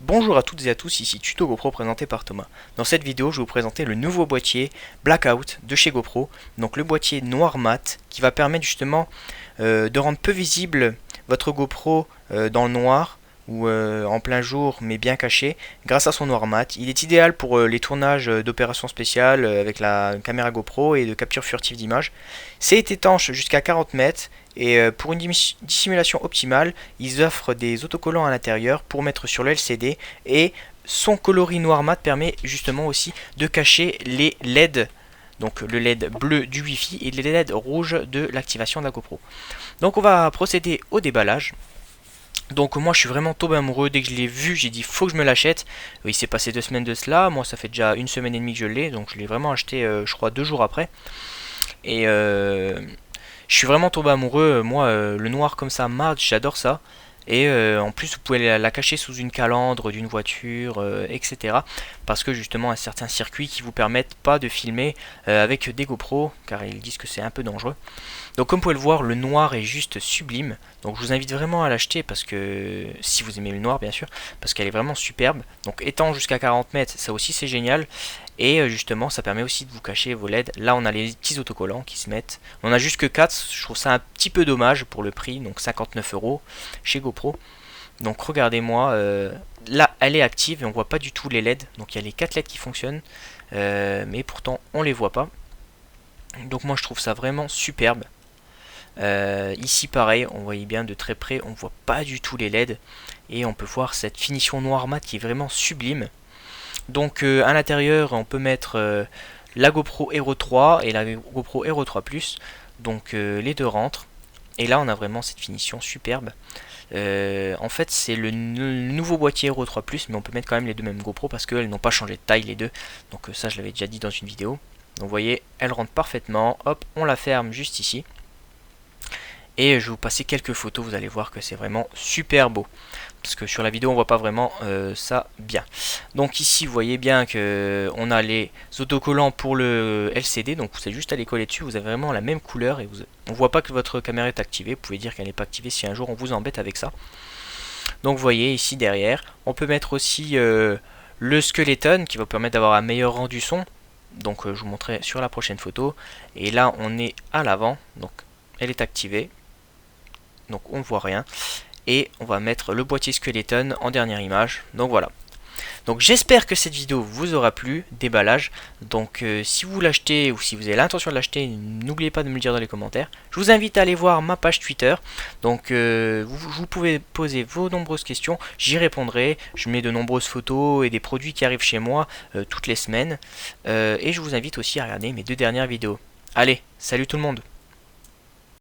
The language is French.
Bonjour à toutes et à tous, ici Tuto GoPro présenté par Thomas. Dans cette vidéo, je vais vous présenter le nouveau boîtier Blackout de chez GoPro. Donc le boîtier noir mat qui va permettre justement de rendre peu visible votre GoPro dans le noir ou en plein jour mais bien caché grâce à son noir mat. Il est idéal pour les tournages d'opérations spéciales avec la caméra GoPro et de capture furtive d'images. C'est étanche jusqu'à 40 mètres et pour une dissimulation optimale, ils offrent des autocollants à l'intérieur pour mettre sur le LCD et son coloris noir mat permet justement aussi de cacher les LED. Donc le LED bleu du Wi-Fi et les LED rouges de l'activation de la GoPro. Donc on va procéder au déballage. Donc moi je suis vraiment tombé amoureux. Dès que je l'ai vu, j'ai dit faut que je me l'achète. Il s'est passé 2 semaines de cela, moi ça fait déjà 1 semaine et demie que je l'ai, donc je l'ai vraiment acheté je crois 2 jours après. Et je suis vraiment tombé amoureux. Moi le noir comme ça mat, j'adore ça. Et en plus vous pouvez la cacher sous une calandre d'une voiture, etc. Parce que justement il y a certains circuits qui vous permettent pas de filmer avec des GoPro, car ils disent que c'est un peu dangereux. Donc comme vous pouvez le voir, le noir est juste sublime. Donc je vous invite vraiment à l'acheter parce que, si vous aimez le noir bien sûr, parce qu'elle est vraiment superbe. Donc étant jusqu'à 40 mètres, ça aussi c'est génial. Et justement ça permet aussi de vous cacher vos LED. Là on a les petits autocollants qui se mettent. On a juste que 4, je trouve ça un petit peu dommage pour le prix. Donc 59 € chez GoPro. Donc regardez-moi, là elle est active et on voit pas du tout les LED. Donc il y a les 4 LED qui fonctionnent. Mais pourtant on les voit pas. Donc moi je trouve ça vraiment superbe. Ici pareil, on voyait bien de très près, on voit pas du tout les LED et on peut voir cette finition noir mat qui est vraiment sublime. Donc à l'intérieur on peut mettre la GoPro Hero 3 et la GoPro Hero 3 Plus, donc les deux rentrent et là on a vraiment cette finition superbe. En fait c'est le nouveau boîtier Hero 3 Plus, mais on peut mettre quand même les deux mêmes GoPro parce qu'elles n'ont pas changé de taille les deux, donc ça je l'avais déjà dit dans une vidéo. Donc vous voyez, elle rentre parfaitement, hop, on la ferme juste ici. Et je vais vous passer quelques photos, vous allez voir que c'est vraiment super beau. Parce que sur la vidéo on voit pas vraiment ça bien. Donc ici vous voyez bien que on a les autocollants pour le LCD. Donc vous avez juste à les coller dessus, vous avez vraiment la même couleur. Et on voit pas que votre caméra est activée. Vous pouvez dire qu'elle n'est pas activée si un jour on vous embête avec ça. Donc vous voyez ici derrière, on peut mettre aussi le skeleton qui va permettre d'avoir un meilleur rendu son. Donc je vous montrerai sur la prochaine photo. Et là on est à l'avant, donc elle est activée. Donc on ne voit rien. Et on va mettre le boîtier skeleton en dernière image. Donc voilà. Donc j'espère que cette vidéo vous aura plu, déballage. Donc si vous l'achetez ou si vous avez l'intention de l'acheter, n'oubliez pas de me le dire dans les commentaires. Je vous invite à aller voir ma page Twitter. Donc vous pouvez poser vos nombreuses questions, j'y répondrai. Je mets de nombreuses photos et des produits qui arrivent chez moi toutes les semaines. Et je vous invite aussi à regarder mes 2 dernières vidéos. Allez, salut tout le monde!